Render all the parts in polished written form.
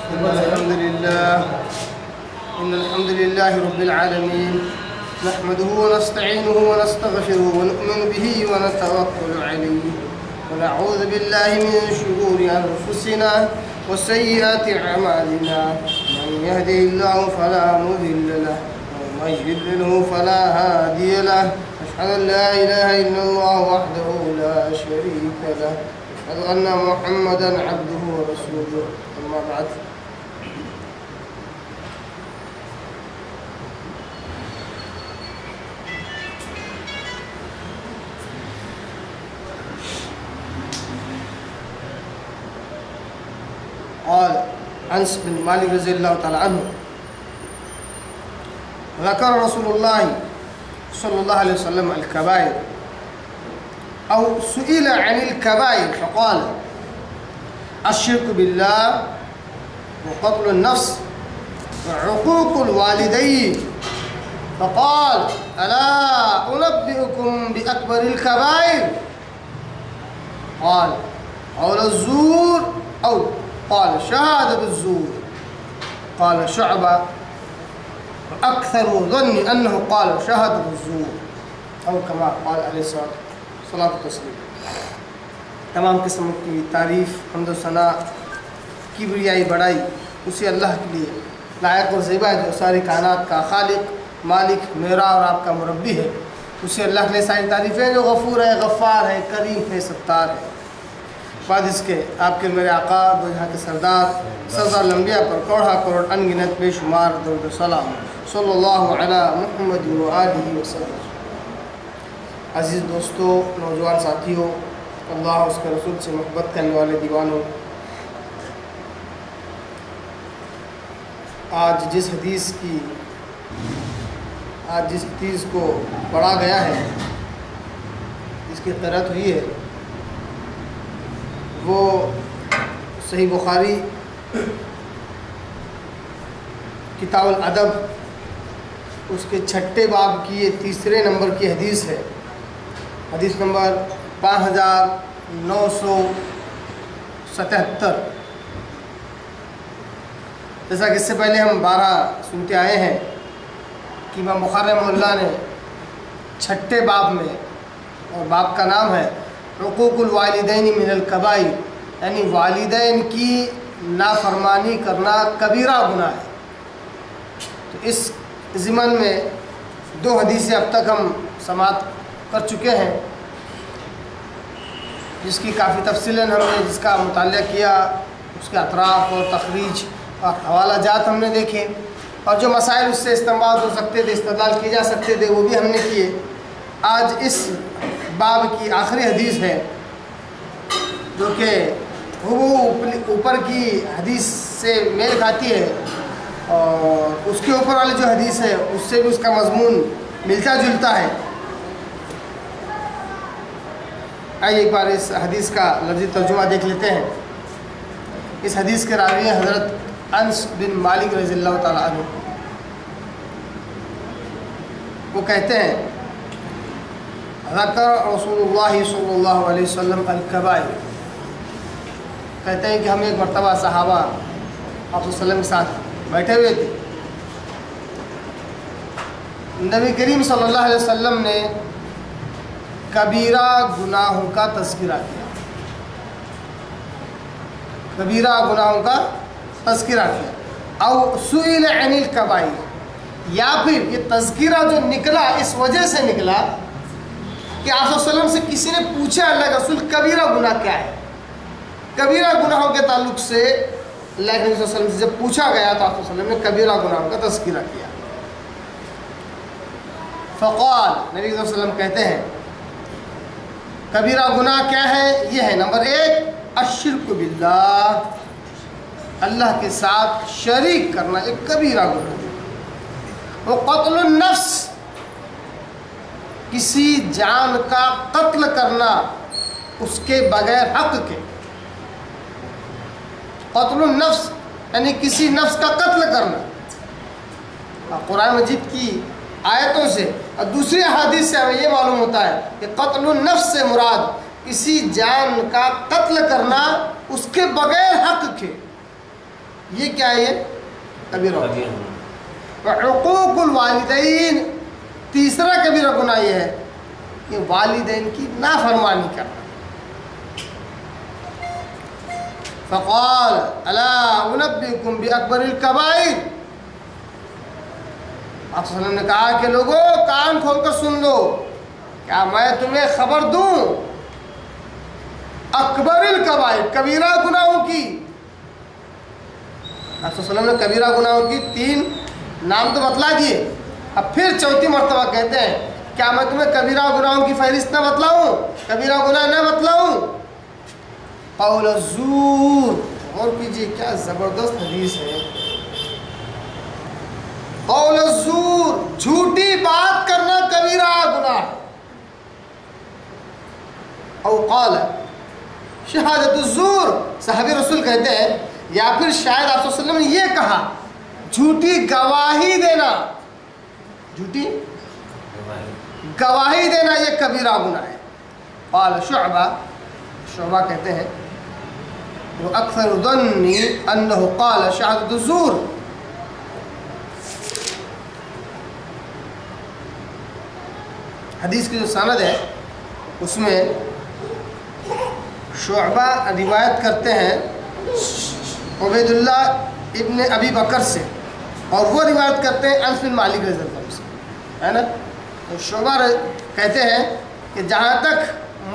إن الحمد لله رب العالمين نحمده ونستعينه ونستغفره ونؤمن به ونتوكل عليه ونعوذ بالله من شرور أنفسنا وسيئات أعمالنا من يهده الله فلا مضل له ومن يضلله فلا هادي له أشهد أن لا إله إلا الله وحده لا شريك له أشهد أن محمدا عبده ورسوله أما بعد قال أنس بن مالك رضي الله تعالى عنه ذكر رسول الله صلى الله عليه وسلم الكبائر أو سئل عن الكبائر فقال الشرك بالله وقتل النفس وعقوق الوالدين فقال ألا أنبئكم بأكبر الكبائر قال قول الزور أو قال شهادة الزور قال شعبة وأكثر ظني أنه قال شهادة الزور أو كما قال عليه الصلاة والسلام. تمام قسم کی تعریف حمد و ثنا کبریائی بڑائی اسی اللہ کے لیے لائق اور زیبا ہے جو ساری کائنات کا خالق مالک میرا اور آپ کا مربی ہے. اسی اللہ کے لیے ساری تعریفیں جو غفور ہے غفار ہے کریم ہے ستار ہے. بعد اس کے آپ کے میرے آقا دو جہاں کے سردار الانبیاء پر کروڑا کروڑ ان گنت بے شمار درود و سلام صلی اللہ علی محمد و آلہ وسلم. عزیز دوستو، نوجوان ساتھیوں، اللہ اس کے رسول سے محبت کرنے والے دیوانوں، آج جس حدیث کو پڑھا گیا ہے، جس کی قرأت ہوئی ہے، وہ صحیح بخاری کتاب الادب اس کے 6 باب کی یہ 3 نمبر کی حدیث ہے. حدیث نمبر 5977. جیسا کہ اس سے پہلے ہم 12 سنتے آئے ہیں کہ امام بخاری رحمہ اللہ نے 6 باب میں، اور باب کا نام ہے حقوق الوالدین من الکبائر، یعنی والدین کی نافرمانی کرنا کبیرہ گناہ ہے. تو اس ضمن میں 2 حدیثیں اب تک ہم سماعت کر چکے ہیں، جس کی کافی تفصیلاً ہم نے جس کا مطالعہ کیا، اس کے اطراف اور تخریج اور حوالہ جات ہم نے دیکھے، اور جو مسائل اس سے استنباط ہو سکتے تھے، استدلال کیے جا سکتے تھے، وہ بھی ہم نے کیے. آج اس باب کی آخری حدیث ہے جو کہ اوپر کی حدیث سے میل کھاتی ہے، اور اس کے اوپر والی جو حدیث ہے اس سے بھی اس کا مضمون ملتا جلتا ہے. آئیے ایک بار اس حدیث کا لفظی ترجمہ دیکھ لیتے ہیں. اس حدیث کے راوی ہیں حضرت انس بن مالک رضی اللہ تعالیٰ عنہ. وہ کہتے ہیں ذکر رسول اللہ صلی اللہ علیہ وسلم الکبائر. کہتے ہیں کہ ہم ایک مرتبہ صحابہ آپ صلی اللہ علیہ وسلم کے ساتھ بیٹھے ہوئے تھے. نبی کریم صلی اللہ علیہ وسلم نے کبیرہ گناہوں کا تذکرہ کیا. کبیرہ گناہوں کا تذکرہ کیا. او سئل عن الکبائر، یا پھر یہ تذکرہ جو نکلا اس وجہ سے نکلا کہ آپ صلی اللہ علیہ وسلم سے کسی نے پوچھا اللہ کے رسول کبیرہ گناہ کیا ہے. کبیرہ گناہوں کے تعلق سے اللہ کے نبی صلی اللہ علیہ وسلم سے جب پوچھا گیا تو آپ صلی اللہ علیہ وسلم نے کبیرہ گناہوں کا تذکرہ کیا. فقال، نبی صلی اللہ علیہ وسلم کہتے ہیں کبیرہ گناہ کیا ہے؟ یہ ہے نمبر 1 الشرک باللہ، اللہ کے ساتھ شریک کرنا ایک کبیرہ گناہ. وہ قتل النفس، کسی جان کا قتل کرنا اس کے بغیر حق کے. قتل النفس یعنی کسی نفس کا قتل کرنا. قرآن مجید کی آیتوں سے اور دوسری حدیث سے ہمیں یہ معلوم ہوتا ہے کہ قتل النفس سے مراد کسی جان کا قتل کرنا اس کے بغیر حق کے. یہ کیا ہے؟ یہ کبیرہ گناہ۔ حقوق الوالدین، تیسرا کبیرہ گناہ یہ ہے کہ والدین کی نافرمانی کرنا۔ فقال الا انبئکم باکبر الکبائر، آپ صلی اللہ علیہ وسلم نے کہا کہ لوگوں کان کھول کر سن لو، کیا میں تمہیں خبر دوں اکبر الکبائر، کبیرہ گناہوں کی۔ آپ صلی اللہ علیہ وسلم نے کبیرہ گناہوں کی 3 نام تو بتلا دیے، اب پھر چوتھی مرتبہ کہتے ہیں کیا میں تمہیں کبیرہ گناہوں کی فہرست نہ بتلاؤں، کبیرہ گناہ نہ بتلاؤں؟ قول الزور، غور کیجیے کیا زبردست حدیث ہے۔ قول الزور، جھوٹی بات کرنا کبیرہ گناہ۔ او قال شہادت الزور، صحابی رسول کہتے ہیں یا پھر شاید آپ صلی اللہ علیہ وسلم نے یہ کہا جھوٹی گواہی دینا، جھوٹی گواہی دینا یہ کبیرہ گناہ ہے۔ قال شعبہ کہتے ہیں اکثر ظنی انہ قال شہادت الزور، حدیث کی جو سند ہے اس میں شعبہ روایت کرتے ہیں عبید اللہ ابن ابی بکر سے، اور وہ روایت کرتے ہیں انس بن مالک رضی اللہ عنہ سے، ہے نا۔ تو شعبہ کہتے ہیں کہ جہاں تک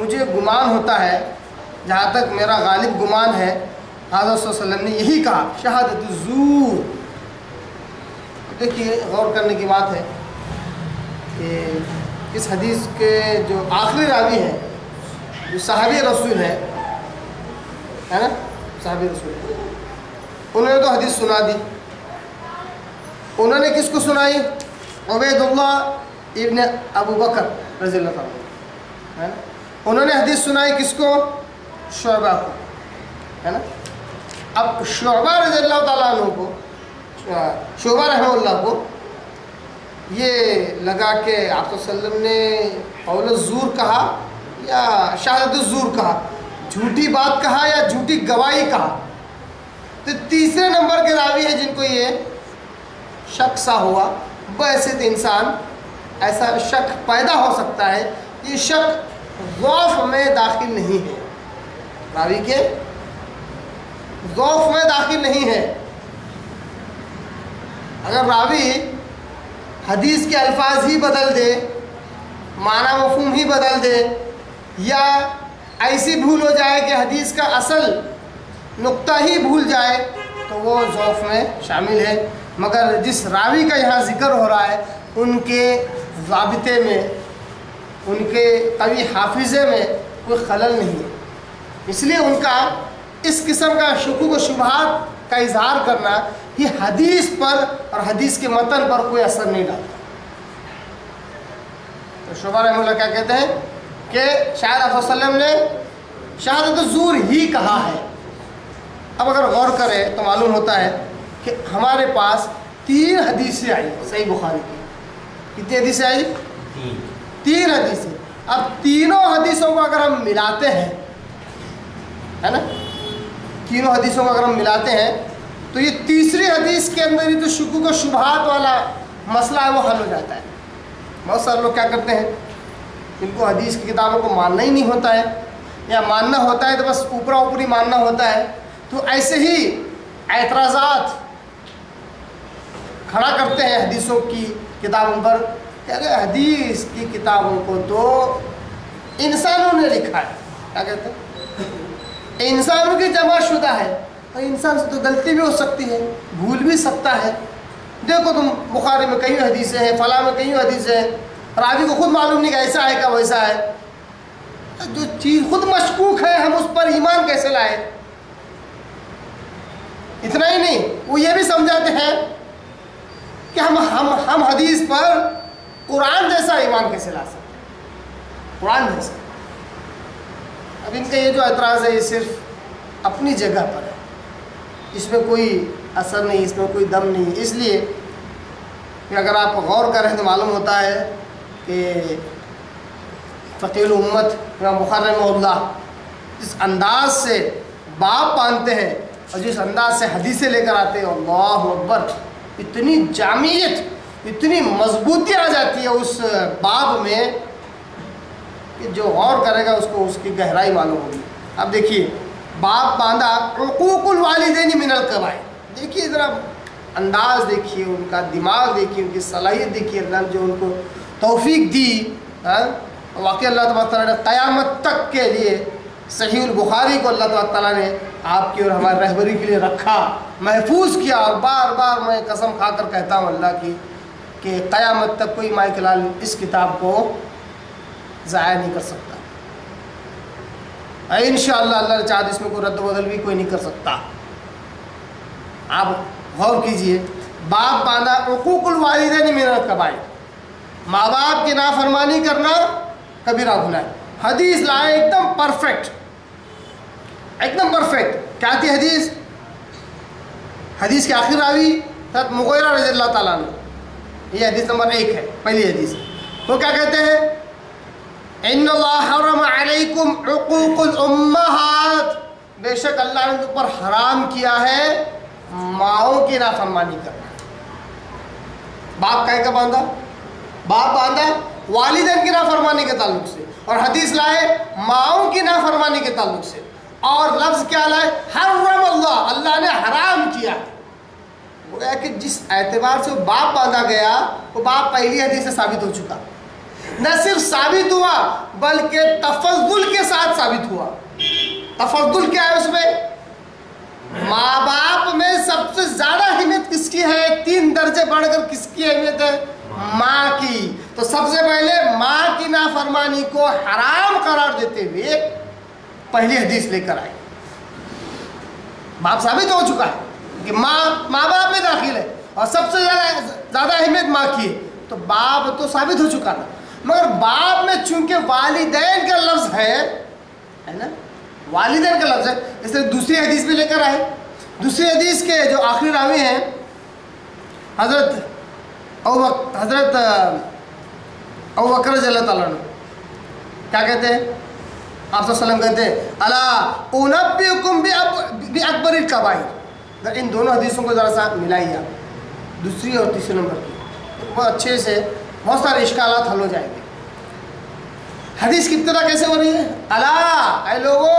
مجھے گمان ہوتا ہے، جہاں تک میرا غالب گمان ہے، حضرت صلی اللہ علیہ وسلم نے یہی کہا شہادت الزور۔ دیکھیے غور کرنے کی بات ہے کہ اس حدیث کے جو آخری راوی ہیں جو صحابی رسول ہے نا، صحابی رسول ہے، انہوں نے تو حدیث سنا دی، انہوں نے کس کو سنائی؟ عبید اللہ ابن ابو بکر رضی اللہ عنہ، ہے نا۔ انہوں نے حدیث سنائی کس کو؟ شعبہ کو، ہے نا۔ اب شعبہ رضی اللہ تعالیٰ عنہ کو، شعبہ رحمہ اللہ کو یہ لگا کہ آپ صلی اللہ علیہ وسلم نے قول الزور کہا یا شہادت الزور کہا، جھوٹی بات کہا یا جھوٹی گواہی کہا۔ تو تیسرے نمبر کے راوی ہیں جن کو یہ شک سا ہوا، ویسے تو انسان ایسا شک پیدا ہو سکتا ہے، یہ شک ضعف میں داخل نہیں ہے، راوی کے ضعف میں داخل نہیں ہے۔ اگر راوی حدیث کے الفاظ ہی بدل دے، معنی مفہوم ہی بدل دے، یا ایسی بھول ہو جائے کہ حدیث کا اصل نقطہ ہی بھول جائے، تو وہ ضعف میں شامل ہے۔ مگر جس راوی کا یہاں ذکر ہو رہا ہے ان کے ضابطے میں، ان کے قوی حافظے میں کوئی خلل نہیں ہے، اس لیے ان کا اس قسم کا شکوک و شبہات کا اظہار کرنا یہ حدیث پر اور حدیث کے متن پر کوئی اثر نہیں ڈالتا۔ تو شعبہ رحمہ اللہ کیا کہتے ہیں کہ شاید آپ صلی اللہ علیہ وسلم نے شہادت الزور ہی کہا ہے۔ اب اگر غور کریں تو معلوم ہوتا ہے کہ ہمارے پاس 3 حدیثیں آئی صحیح بخاری کی۔ کتنی حدیثیں آئی؟ 3 حدیثیں۔ اب تینوں حدیثوں کو اگر ہم ملاتے ہیں، ہے نا، تینوں حدیثوں کو اگر ہم ملاتے ہیں تو یہ تیسری حدیث کے اندر ہی تو شکوک و شبہات والا مسئلہ ہے وہ حل ہو جاتا ہے۔ بہت سارے لوگ کیا کرتے ہیں، ان کو حدیث کی کتابوں کو ماننا ہی نہیں ہوتا ہے، یا ماننا ہوتا ہے تو بس اوپرا اوپری ماننا ہوتا ہے، تو ایسے ہی اعتراضات کھڑا کرتے ہیں حدیثوں کی کتابوں پر کہ اگر حدیث کی کتابوں کو تو انسانوں نے لکھا ہے، کیا کہتے ہیں، انسانوں کی جمع شدہ ہے، اور انسان سے تو غلطی بھی ہو سکتی ہے، بھول بھی سکتا ہے۔ دیکھو تم بخاری میں کئی حدیثیں ہیں، فلاں میں کئی حدیثیں ہیں، راوی کو خود معلوم نہیں کہ ایسا ہے کہ ویسا ہے، جو چیز خود مشکوک ہے ہم اس پر ایمان کیسے لائے؟ اتنا ہی نہیں، وہ یہ بھی سمجھاتے ہیں کہ ہم حدیث پر قرآن جیسا ایمان کیسے لا سکتے ہیں، قرآن جیسا۔ اب ان کا یہ جو اعتراض ہے یہ صرف اپنی جگہ پر ہے، اس میں کوئی اثر نہیں، اس میں کوئی دم نہیں، اس لیے کہ اگر آپ غور کریں تو معلوم ہوتا ہے کہ فقیہ الامت امام بخاری رحمہ اللہ اس انداز سے باب باندھتے ہیں اور جس انداز سے حدیثیں لے کر آتے ہیں، اللہ اکبر، اتنی جامعیت، اتنی مضبوطی آ جاتی ہے اس باب میں کہ جو غور کرے گا اس کو اس کی گہرائی معلوم ہوگی۔ اب دیکھیے باب باندھا حقوق الوالدین من القبائر، دیکھیے ذرا انداز دیکھیے، ان کا دماغ دیکھیے، ان کی صلاحیت دیکھیے، اللہ نے جو ان کو توفیق دی۔ واقعی اللہ تبارک تعالیٰ نے قیامت تک کے لیے صحیح البخاری کو اللہ تبارک تعالیٰ نے آپ کی اور ہماری رہبری کے لیے رکھا، محفوظ کیا، اور بار بار میں قسم کھا کر کہتا ہوں اللہ کی کہ قیامت تک کوئی مائی کلال اس کتاب کو ضائع نہیں کر سکتا، انشاءاللہ اللہ نے چاہا اس میں کوئی رد و بدل بھی کوئی نہیں کر سکتا۔ آپ غور کیجئے، باپ باندھا حقوق الوالدین من القبائر، ماں باپ کی نافرمانی کرنا کبیرہ گناہ ہے۔ حدیث لائے ایک دم پرفیکٹ، ایک دم پرفیکٹ۔ کیا تھی حدیث؟ حدیث کے آخر راوی حضرت مغیرہ رضی اللہ تعالیٰ عنہ، یہ حدیث نمبر 1 ہے، پہلی حدیث۔ وہ کیا کہتے ہیں؟ ان اللہ حرم علیکم حقوق الامہات، بے شک اللہ نے تم پر حرام کیا ہے ماؤں کی نافرمانی کرنا۔ باپ کہے کا باندھا؟ باپ باندھا والدین کی نافرمانی کے تعلق سے، اور حدیث لائے ماؤں کی نافرمانی کے تعلق سے، اور لفظ کیا لائے؟ حرم اللہ، اللہ نے حرام کیا ہے۔ گویا کہ جس اعتبار سے وہ باپ باندھا گیا وہ باپ پہلی حدیث سے ثابت ہو چکا، نہ صرف ثابت ہوا بلکہ تفضل کے ساتھ ثابت ہوا۔ تفضل کیا ہے اس میں؟ ماں باپ میں سب سے زیادہ اہمیت کس کی ہے؟ 3 درجے بڑھ کر کس کی اہمیت ہے؟ ماں کی۔ تو سب سے پہلے ماں کی نافرمانی کو حرام قرار دیتے ہوئے پہلی حدیث لے کر آئے۔ باپ ثابت ہو چکا ہے کہ ماں باپ میں داخل ہے، اور سب سے زیادہ اہمیت ماں کی ہے، تو باپ تو ثابت ہو چکا تھا، مگر باپ میں چونکہ والدین کا لفظ ہے نا، والدین کا لفظ ہے، اس لیے دوسری حدیث بھی لے کر آئے۔ دوسری حدیث کے جو آخری راوی ہیں حضرت ابوبکر رضی اللہ تعالیٰ عنہ، کیا کہتے ہیں؟ آپ صلی اللہ علیہ وسلم کہتے ہیں الا انبئکم باکبر الکبائر۔ ان دونوں حدیثوں کو ذرا سا ملائیے آپ، دوسری اور تیسرے نمبر کی، بہت اچھے سے بہت سارے اشکالات حل ہو جائیں گے۔ حدیث کی ابتدا کیسے ہو رہی ہے؟ الا، اے لوگو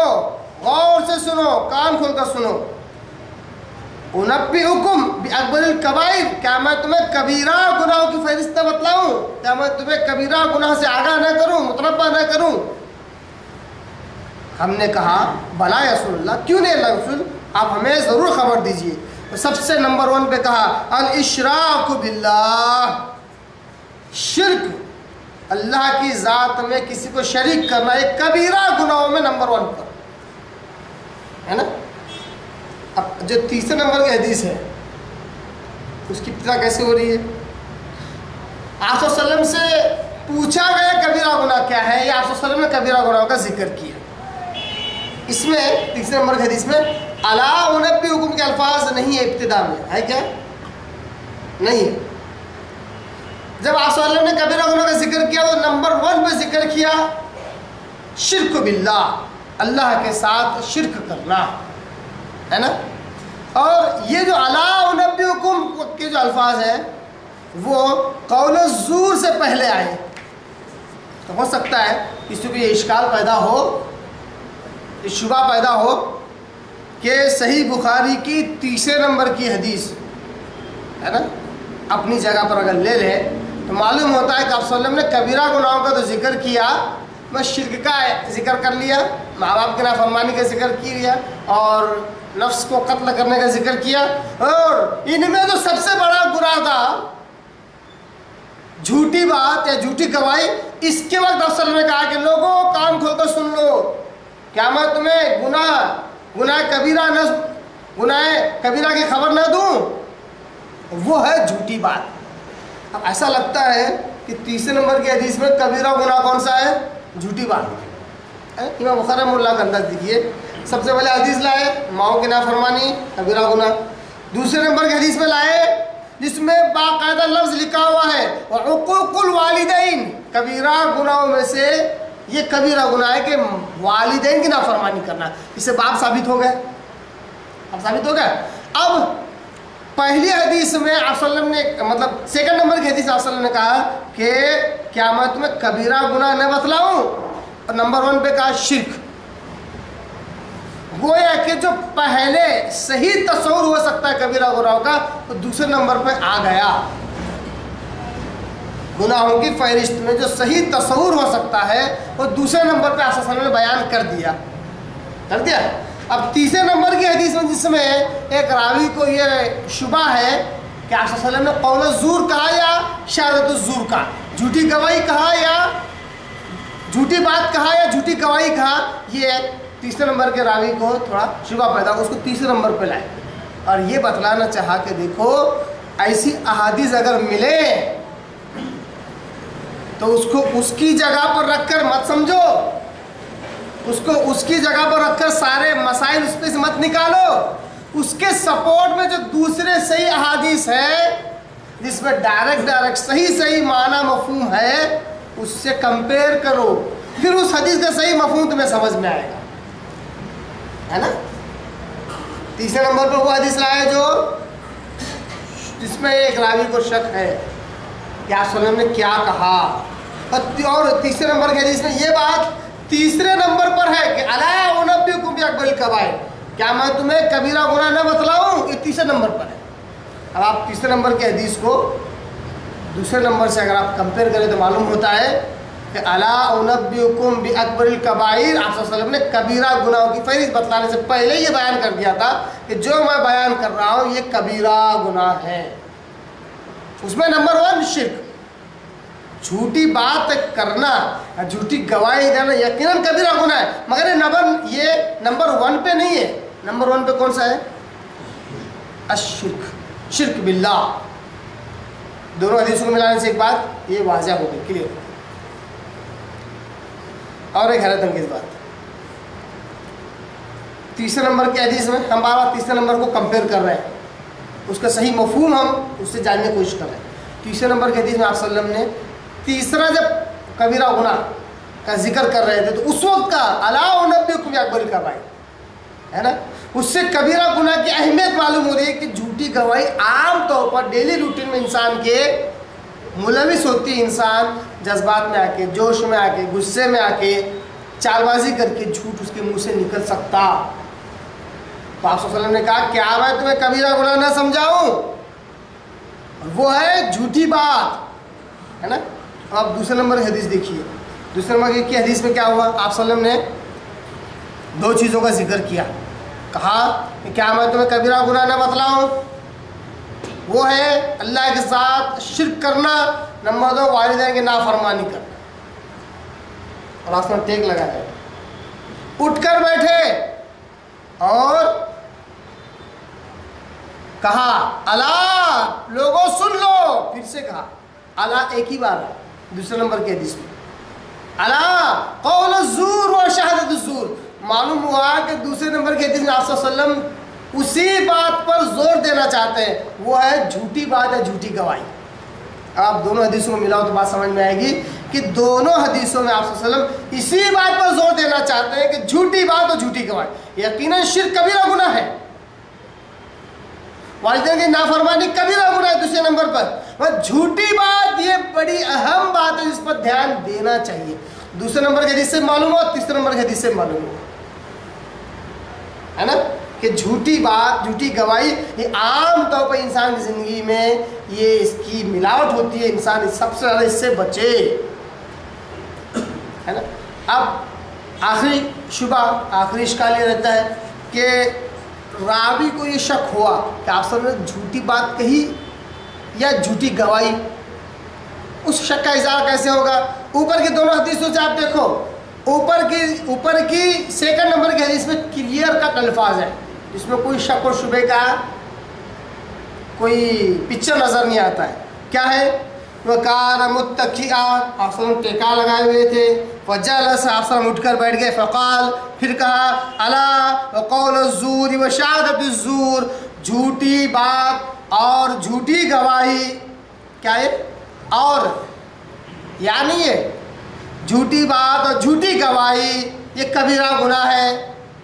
غور سے سنو، کان کھول کر سنو، انبئکم باکبر الکبائر، کیا میں تمہیں کبیرہ گناہوں کی فہرست بتلاؤں؟ کیا میں تمہیں کبیرہ گناہ سے آگاہ نہ کروں، متنبہ نہ کروں؟ ہم نے کہا بلا یا رسول اللہ، کیوں نہیں اللہ رسول، آپ ہمیں ضرور خبر دیجئے۔ سب سے نمبر 1 پہ کہا الاشراک باللہ، شرک، اللہ کی ذات میں کسی کو شریک کرنا ایک کبیرہ گناہوں میں نمبر 1 پر ہے نا۔ اب جو تیسرے نمبر کی حدیث ہے اس کی ابتدا کیسے ہو رہی ہے؟ آپ صلی اللہ علیہ وسلم سے پوچھا گیا کبیرہ گناہ کیا ہے، یا آپ صلی اللہ علیہ وسلم نے کبیرہ گناہوں کا ذکر کیا۔ اس میں تیسرے نمبر کی حدیث میں الا انبئکم کے الفاظ نہیں ہے، ابتدا میں ہے کیا؟ نہیں ہے۔ جب آپ صلی اللہ علیہ وسلم نے کبیرہ گناہ کا ذکر کیا تو نمبر 1 پہ ذکر کیا شرک باللہ، اللہ کے ساتھ شرک کرنا ہے نا۔ اور یہ جو الا انبئکم کے جو الفاظ ہیں وہ قول الزور سے پہلے آئے، تو ہو سکتا ہے کسی کو یہ اشکال پیدا ہو، شبہ پیدا ہو کہ صحیح بخاری کی تیسرے نمبر کی حدیث ہے نا، اپنی جگہ پر اگر لے لے تو معلوم ہوتا ہے کہ آپ صلی اللہ علیہ وسلم نے کبیرہ گناہوں کا تو ذکر کیا، بس شرک کا ذکر کر لیا، ماں باپ کی نافرمانی کا ذکر کیا، اور نفس کو قتل کرنے کا ذکر کیا، اور ان میں تو سب سے بڑا گناہ تھا جھوٹی بات یا جھوٹی گواہی۔ اس کے وقت آپ صلی اللہ علیہ وسلم نے کہا کہ لوگوں کان کھول کر سن لو، کیا میں تمہیں گناہ کبیرہ کی خبر نہ دوں؟ وہ ہے جھوٹی بات۔ اب ایسا لگتا ہے کہ تیسرے نمبر کی حدیث میں کبیرہ گناہ کون سا ہے؟ جھوٹی بات۔ امام بخاری رحمہ اللہ کا انداز دیکھیے، سب سے پہلے حدیث لائے ماؤں کی نافرمانی کبیرہ گناہ، دوسرے نمبر کی حدیث میں لائے جس میں باقاعدہ لفظ لکھا ہوا ہے وحقوق الوالدین، کبیرہ گناہوں میں سے یہ کبیرہ گناہ ہے کہ والدین کی نافرمانی کرنا، اس سے باپ ثابت ہو گئے، اب ثابت ہو گیا. اب پہلی حدیث میں آپ صلی اللہ علیہ وسلم نے مطلب سیکنڈ نمبر کی حدیث آپ صلی اللہ علیہ وسلم نے کہا کہ کیا میں تمہیں کبیرہ گناہ نہ بتلاؤں, اور نمبر 1 پہ کہا شرک. گویا کہ جو پہلے صحیح تصور ہو سکتا ہے کبیرہ گناہوں کا, تو دوسرے نمبر پہ آ گیا. گناہوں کی فہرست میں جو صحیح تصور ہو سکتا ہے وہ دوسرے نمبر پہ آپ صلی اللہ علیہ وسلم نے بیان کر دیا. اب تیسرے نمبر کی حدیث میں جس میں ایک راوی کو یہ شبہ ہے کہ آپ صلی اللہ علیہ وسلم نے قول الزور کہا یا شہادت الزور کہا, جھوٹی گواہی کہا یا جھوٹی بات کہا یا جھوٹی گواہی کہا, یہ تیسرے نمبر کے راوی کو تھوڑا شبہ پیدا ہو, اس کو تیسرے نمبر پہ لائے اور یہ بتلانا چاہا کہ دیکھو ایسی احادیث اگر ملے تو اس کو اس کی جگہ پر رکھ کر مت سمجھو, اس کو اس کی جگہ پر رکھ کر سارے مسائل اس پہ سے مت نکالو. اس کے سپورٹ میں جو دوسرے صحیح احادیث ہے جس میں ڈائریکٹ صحیح معنی مفہوم ہے اس سے کمپیئر کرو, پھر اس حدیث کا صحیح مفہوم تمہیں سمجھ میں آئے گا, ہے نا. تیسرے نمبر پر وہ حدیث لائے جو جس میں ایک راوی کو شک ہے کہ آپ صلی اللہ علیہ وسلم نے کیا کہا, اور تیسرے نمبر کے حدیث میں یہ بات تیسرے نمبر پر ہے کہ الا انبئکم باکبر الکبائر, کیا میں تمہیں کبیرہ گناہ نہ بتلاؤں, یہ تیسرے نمبر پر ہے. اب آپ تیسرے نمبر کے حدیث کو دوسرے نمبر سے اگر آپ کمپیئر کریں تو معلوم ہوتا ہے کہ الا انبئکم باکبر الکبائر, آپ صلی اللہ علیہ وسلم نے کبیرہ گناہوں کی فہرست بتلانے سے پہلے یہ بیان کر دیا تھا کہ جو میں بیان کر رہا ہوں یہ کبیرہ گناہ ہے. اس میں نمبر 1 شرک, جھوٹی بات کرنا, جھوٹی گواہی دینا یقیناً کبیرہ گناہ ہے, مگر یہ نمبر 1 پہ نہیں ہے. نمبر 1 پہ کون سا ہے؟ الشرک, شرک باللہ. دونوں حدیثوں کو ملانے سے ایک بات یہ واضح ہو گئی, کلیئر. اور ایک حیرت انگیز بات, تیسرے نمبر کی حدیث میں ہم بار بار تیسرے نمبر کو کمپیئر کر رہے ہیں, اس کا صحیح مفہوم ہم اس سے جاننے کی کوشش کر رہے ہیں. تیسرے نمبر کی حدیث میں آپ صلی اللہ علیہ وسلم نے تیسرا جب کبیرہ گناہ کا ذکر کر رہے تھے تو اس وقت کا الا انبئکم باکبر الکبائر, ہے نا, اس سے کبیرہ گناہ کی اہمیت معلوم ہو رہی ہے کہ جھوٹی گواہی عام طور پر ڈیلی روٹین میں انسان کے ملوث ہوتی ہے. انسان جذبات میں آ کے, جوش میں آ کے, غصے میں آ کے چال بازی کر کے جھوٹ اس کے منہ سے نکل سکتا. تو آپ صلی اللہ علیہ وسلم نے کہا کیا میں تمہیں کبیرہ گناہ نہ سمجھاؤں, وہ ہے جھوٹی بات, ہے نا. آپ دوسرے نمبر کی حدیث دیکھیے. دوسرے نمبر کی حدیث میں کیا ہوا, آپ صلی اللہ علیہ وسلم نے 2 چیزوں کا ذکر کیا, کہا کہ کیا میں تمہیں کبیرہ گناہ نہ بتلاؤں, وہ ہے اللہ کے ساتھ شرک کرنا, نمبر 2 والدین کی نافرمانی کرنا. اور آپ نے ٹیک لگایا, اٹھ کر بیٹھے اور کہا الا لوگوں سن لو, پھر سے کہا الا ایک ہی بار ہے دوسرے نمبر کے حدیث میں, الا قول الزور و شہادت الزور. معلوم ہوا کہ دوسرے نمبر کے حدیث میں آپ صلی اللہ علیہ وسلم اسی بات پر زور دینا چاہتے ہیں, وہ ہے جھوٹی بات ہے, جھوٹی گواہی. آپ دونوں حدیثوں کو ملاؤ تو بات سمجھ میں آئے گی کہ دونوں حدیثوں میں آپ صلی اللہ علیہ وسلم اسی بات پر زور دینا چاہتے ہیں کہ جھوٹی بات اور جھوٹی گواہی یقیناً شرک کبیرہ گناہ ہے, والدین کی نافرمانی کبیرہ گناہ ہے دوسرے نمبر پر, جھوٹی بات یہ بڑی اہم بات ہے جس پر دھیان دینا چاہیے. دوسرے نمبر کے حدیث سے معلوم ہوا, تیسرے نمبر کے حدیث سے معلوم ہوا, ہے نا, کہ جھوٹی بات, جھوٹی گواہی یہ عام طور پر انسان کی زندگی میں یہ اس کی ملاوٹ ہوتی ہے, انسان سب سے زیادہ اس سے بچے, ہے نا. اب آخری شبہ, آخری اشکال یہ رہتا ہے کہ راوی کو یہ شک ہوا کہ آپ صلی اللہ علیہ وسلم نے جھوٹی بات کہی یا جھوٹی گواہی, اس شک کا اظہار کیسے ہوگا. اوپر کی دونوں حدیثوں سے آپ دیکھو, اوپر کی سیکنڈ نمبر کی حدیث میں کلیئر کٹ الفاظ ہے, اس میں کوئی شک و شبے کا کوئی پکچر نظر نہیں آتا ہے. کیا ہے, وَكَانَ مُتَّكِئًا, آپ صلی اللہ علیہ وسلم ٹیکا لگائے ہوئے تھے, فَجَلَسَ, آپ صلی اللہ علیہ وسلم اٹھ کر بیٹھ گئے, فَقَالَ, پھر کہا الا وَقَوْلُ الزُّورِ وَشَهَادَةُ الزُّورِ, جھوٹی بات اور جھوٹی گواہی. کیا ہے, اور یعنی یہ جھوٹی بات اور جھوٹی گواہی یہ کبیرہ گناہ ہے.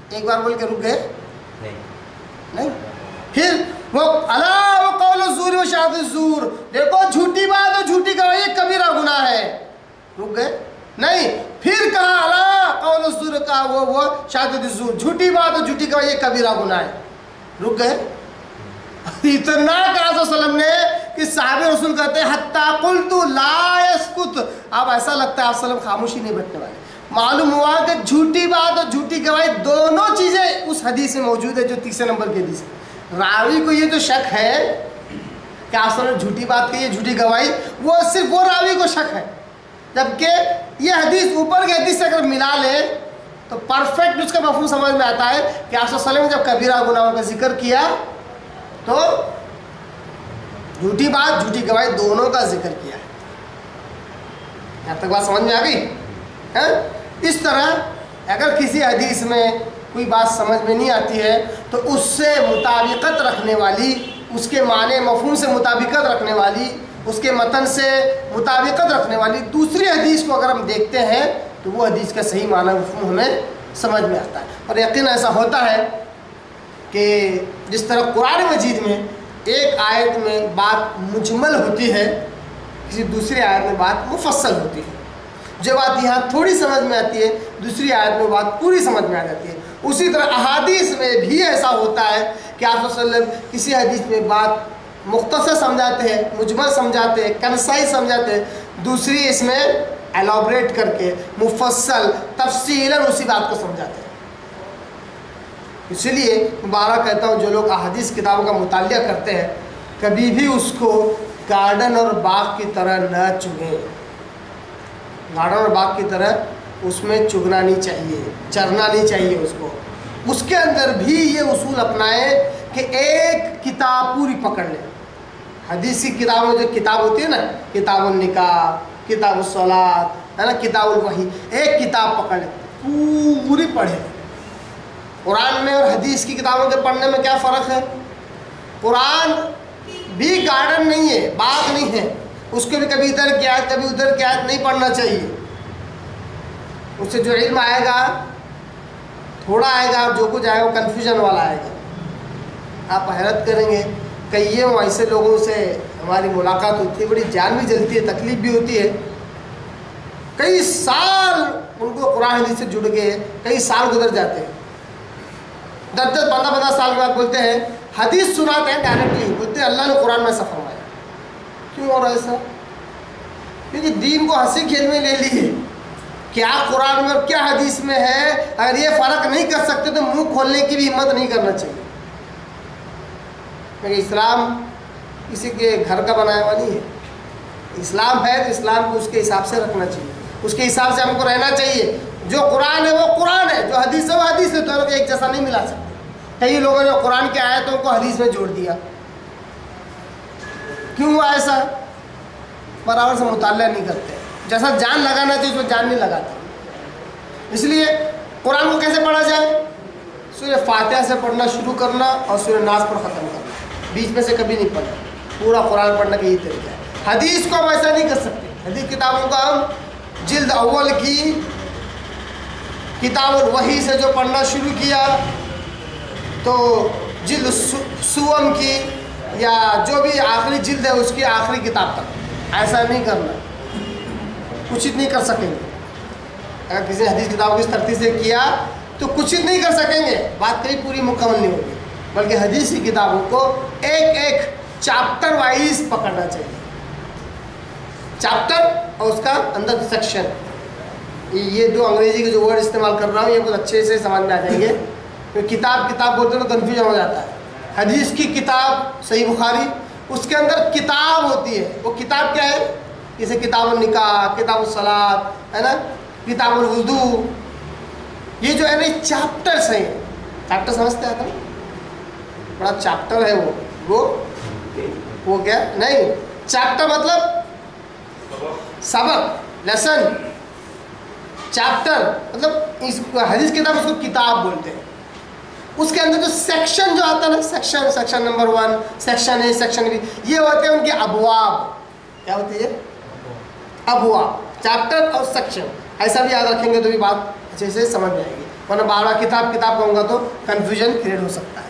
ایک بار بول کے رک گئے, نہیں. پھر وہ الا وقول الزور و شہادت الزور، دیکھو جھوٹی بات اور جھوٹی گواہی یہ کبیرہ گناہ ہے. رک گئے؟ نہیں. پھر کہا الا قول الزور، کہا وہ شہادت الزور، جھوٹی بات اور جھوٹی گواہی یہ کبیرہ گناہ ہے. رک گئے؟ اتنا کہا صلی اللہ علیہ وسلم نے کہ صحابہ رسول کہتے ہیں حتی قلت لا یسکت. اب ایسا لگتا ہے آپ صلی اللہ علیہ وسلم خاموشی نہیں بیٹھنے والے. معلوم ہوا کہ جھوٹی بات اور جھوٹی گواہی دونوں چیزیں اس حدیث میں موجود ہے جو تیسرے نمبر کی حدیث ہے. راوی کو یہ جو شک ہے کہ آپ صلی اللہ علیہ وسلم نے جھوٹی بات کہی ہے، جھوٹی گواہی، وہ صرف وہ راوی کو شک ہے. جبکہ یہ حدیث اوپر کی حدیث سے اگر ملا لے تو پرفیکٹ اس کا مفہوم سمجھ میں آتا ہے کہ آپ صلی اللہ علیہ وسلم نے جب کبیرہ گناہوں کا ذکر کیا تو جھوٹی بات جھوٹی گواہی دونوں کا ذکر کیا ہے. یہاں تک بات سمجھ میں آ گئی؟ اس طرح اگر کسی حدیث میں کوئی بات سمجھ میں نہیں آتی ہے تو اس سے مطابقت رکھنے والی، اس کے معنی مفہوم سے مطابقت رکھنے والی، اس کے متن سے مطابقت رکھنے والی دوسری حدیث کو اگر ہم دیکھتے ہیں تو وہ حدیث کا صحیح معنی مفہوم ہمیں سمجھ میں آتا ہے. اور یقین ایسا ہوتا ہے کہ جس طرح قرآن مجید میں ایک آیت میں بات مجمل ہوتی ہے، کسی دوسری آیت میں بات مفصل ہوتی ہے. جو بات یہاں تھوڑی سمجھ میں آتی ہے دوسری آیت میں بات پوری سمجھ میں آ جاتی ہے. اسی طرح احادیث میں بھی ایسا ہوتا ہے کہ آپ صلی اللہ علیہ وسلم کسی حدیث میں بات مختصر سمجھاتے ہیں، مجمل سمجھاتے ہیں، کنسائز سمجھاتے ہیں، دوسری اس میں ایلابریٹ کر کے مفصل تفصیلاً اسی بات کو سمجھاتے ہیں. اسی لیے مبارک کہتا ہوں جو لوگ احادیث کتابوں کا مطالعہ کرتے ہیں کبھی بھی اس کو گارڈن اور باغ کی طرح نہ چگیں. گارڈن اور باغ کی طرح اس میں چگنا نہیں چاہیے، چرنا نہیں چاہیے اس کو. اس کے اندر بھی یہ اصول اپنائیں کہ ایک کتاب پوری پکڑ لیں. حدیث کی کتابوں میں جو کتاب ہوتی ہے نا، کتاب النکاح، کتاب الصلاۃ، ہے نا، کتاب الوحی، ایک کتاب پکڑ لیں پوری پڑھیں. قرآن میں اور حدیث کی کتابوں کے پڑھنے میں کیا فرق ہے؟ قرآن بھی گارڈن نہیں ہے، باغ نہیں ہے، اس کو بھی کبھی ادھر کی آیت کبھی ادھر کی آیت نہیں پڑھنا چاہیے. اس سے جو علم آئے گا تھوڑا آئے گا اور جو کچھ آئے گا وہ کنفیوژن والا آئے گا. آپ حیرت کریں گے کئی ایسے لوگوں سے ہماری ملاقات ہوتی ہے، بڑی جان بھی جلتی ہے، تکلیف بھی ہوتی ہے. کئی سال ان کو قرآن حدیث سے جڑ گئے، کئی سال گزر جاتے ہیں، 10 15 سال کے بعد بولتے ہیں حدیث سناتے ہیں ڈائریکٹلی، بولتے ہیں اللہ نے قرآن میں ایسا فرمایا. کیوں ہو رہا ہے ایسا؟ کیونکہ دین کو ہنسی کھیل میں لے لیے. کیا قرآن میں اور کیا حدیث میں ہے اگر یہ فرق نہیں کر سکتے تو منہ کھولنے کی بھی ہمت نہیں کرنا چاہیے. کیونکہ اسلام کسی کے گھر کا بنایا ہوا نہیں ہے. اسلام ہے تو اسلام کو اس کے حساب سے رکھنا چاہیے، اس کے حساب سے ہم کو رہنا چاہیے. جو قرآن ہے وہ قرآن ہے، جو حدیث ہے وہ حدیث ہے، دونوں کو ایک جیسا نہیں ملا سکتے. کئی لوگوں نے قرآن کی آیتوں کو حدیث میں جوڑ دیا. کیوں ہوا ایسا؟ برابر سے مطالعہ نہیں کرتے. جیسا جان لگانا چاہیے اس میں جان نہیں لگاتے. اس لیے قرآن کو کیسے پڑھا جائے؟ سورہ فاتحہ سے پڑھنا شروع کرنا اور سورہ ناس پر ختم کرنا، بیچ میں سے کبھی نہیں پڑھنا. پورا قرآن پڑھنے کا یہی طریقہ ہے. حدیث کو ہم ایسا نہیں کر سکتے. حدیث کتابوں کو ہم جلد اول کی کتاب الوحی سے جو پڑھنا شروع کیا تو جلد سوم کی یا جو بھی آخری جلد ہے اس کی آخری کتاب تک، ایسا نہیں کرنا. کچھ نہیں کر سکیں گے. اگر کسی حدیث کتاب کو اس ترتیب سے کیا تو کچھ نہیں کر سکیں گے، بات کہیں پوری مکمل نہیں ہوگی. بلکہ حدیث کی کتابوں کو ایک ایک چیپٹر وائز پکڑنا چاہیے. چیپٹر اور اس کا اندر سیکشن. یہ جو انگریزی کے جو ورڈ استعمال کر رہا ہوں یہ بہت اچھے سے سمجھ میں آ جائیں گے. کتاب کتاب بولتے ہیں تو کنفیوژن ہو جاتا ہے. حدیث کی کتاب صحیح بخاری، اس کے اندر کتاب ہوتی ہے. وہ کتاب کیا ہے؟ جیسے کتاب النکاح، کتاب الصلاۃ، ہے نا، کتاب الوضو. یہ جو ہے نا چیپٹرس ہیں. چیپٹر سمجھتے ہیں نا، بڑا چیپٹر ہے وہ کیا نہیں. چیپٹر مطلب سبق، لیسن. چیپٹر مطلب حدیث کتاب اس کو کتاب بولتے ہیں. اس کے اندر جو سیکشن جو آتا ہے نا، section number 1، section A, section B, یہ ہوتے ہیں ان کے ابواب. کیا ہوتی ہے؟ ابواب. چیپٹر اور سیکشن ایسا بھی یاد رکھیں گے تو بھی بات اچھے سے سمجھ میں آئے گی. ورنہ بار بار کتاب کہوں گا تو کنفیوژن کریٹ ہو سکتا ہے.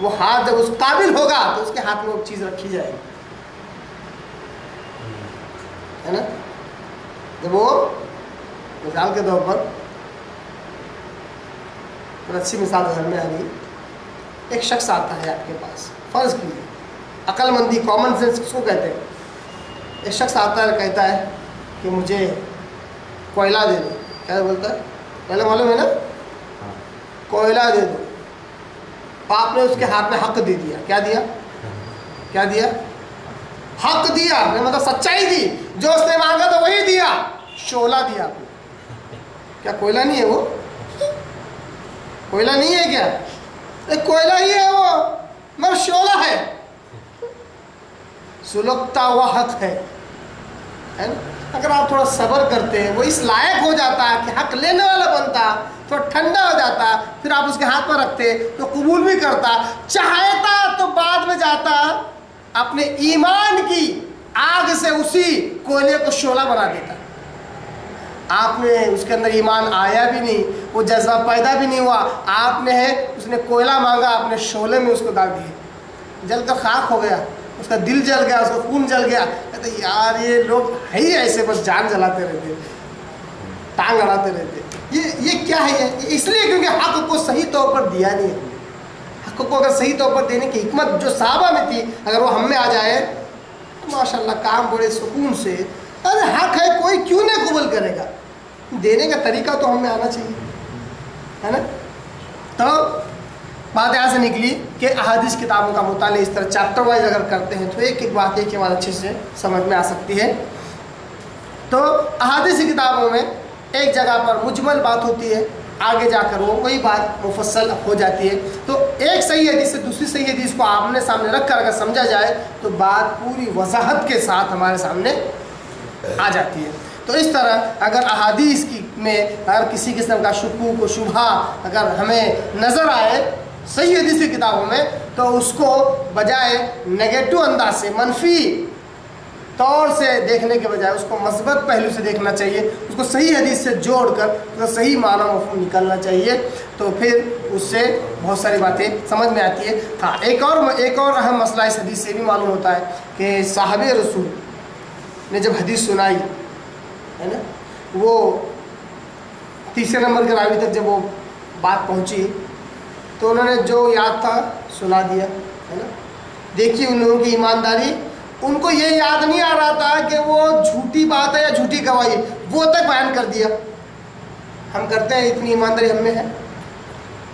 وہ ہاتھ جب اس قابل ہوگا تو اس کے ہاتھ میں وہ چیز رکھی جائے گی، ہے نا. جب وہ مثال کے طور پر اچھی مثال گھر میں آ رہی ہے، ایک شخص آتا ہے آپ کے پاس، فرض کیجیے عقل مندی کامن سینس کس کو کہتے ہیں. ایک شخص آتا ہے کہتا ہے کہ مجھے کوئلہ دے دو. کیا بولتا ہے؟ کوئلہ معلوم ہے نا، کوئلہ دے دو. آپ نے اس کے ہاتھ میں حق دے دیا. کیا دیا؟ کیا دیا؟ حق دیا، مطلب سچائی دی. جو اس نے مانگا تو وہی دیا، شعلہ دیا آپ نے. کیا کوئلہ نہیں ہے وہ؟ کوئلہ نہیں ہے کیا؟ ایک کوئلہ ہی ہے وہ، مگر شعلہ ہے، سلگتا ہوا حق ہے نا. اگر آپ تھوڑا صبر کرتے وہ اس لائق ہو جاتا کہ حق لینے والا بنتا، تھوڑا ٹھنڈا ہو جاتا، پھر آپ اس کے ہاتھ میں رکھتے تو قبول بھی کرتا، چاہتا تو بعد میں جاتا اپنے ایمان کی آگ سے اسی کوئلے کو شعلہ بنا دیتا. آپ نے اس کے اندر ایمان آیا بھی نہیں، وہ جذبہ پیدا بھی نہیں ہوا. آپ نے اس نے کوئلہ مانگا، آپ نے شعلے میں اس کو ڈال دیے، جل کر خاک ہو گیا، اس کا دل جل گیا، اس کا خون جل گیا. کہتے یار یہ لوگ ہے ہی ایسے، بس جان جلاتے رہتے، ٹانگ اڑاتے رہتے. یہ کیا ہے؟ اس لیے کیونکہ حق کو صحیح طور پر دیا نہیں ہے. حق کو اگر صحیح طور پر دینے کی حکمت جو صحابہ میں تھی اگر وہ ہم میں آ جائے تو ماشاءاللہ کام بڑے سکون سے. ارے حق ہے، کوئی کیوں نہیں قبول کرے گا؟ دینے کا طریقہ تو ہم میں آنا چاہیے، ہے نا. تو بات یہاں سے نکلی کہ احادیث کتابوں کا مطالعہ اس طرح چیپٹر وائز اگر کرتے ہیں تو ایک ایک بات ایک بات اچھے سے سمجھ میں آ سکتی ہے. تو احادیث کتابوں میں ایک جگہ پر مجمل بات ہوتی ہے، آگے جا کر وہ وہی بات مفصل ہو جاتی ہے. تو ایک صحیح حدیث سے دوسری صحیح حدیث کو آمنے سامنے رکھ کر اگر سمجھا جائے تو بات پوری وضاحت کے ساتھ ہمارے سامنے آ جاتی ہے. تو اس طرح اگر احادیث کی میں اگر کسی قسم کا شکوک و شبہ اگر ہمیں نظر آئے صحیح حدیث کی کتابوں میں تو اس کو بجائے نیگیٹو انداز سے، منفی طور سے دیکھنے کے بجائے اس کو مثبت پہلو سے دیکھنا چاہیے. اس کو صحیح حدیث سے جوڑ کر اس کا صحیح معنی مفہوم نکالنا چاہیے. تو پھر اس سے بہت ساری باتیں سمجھ میں آتی ہے. ہاں ایک اور اہم مسئلہ اس حدیث سے بھی معلوم ہوتا ہے کہ صحابہ رسول نے جب حدیث سنائی ہے نا، وہ تیسرے نمبر کے راوی تک جب وہ بات پہنچی تو انہوں نے جو یاد تھا سنا دیا، ہے نا. دیکھیے ان لوگوں کی ایمانداری، ان کو یہ یاد نہیں آ رہا تھا کہ وہ جھوٹی بات ہے یا جھوٹی گواہی، وہ تک بیان کر دیا. ہم کرتے ہیں، اتنی ایمانداری ہم میں ہے.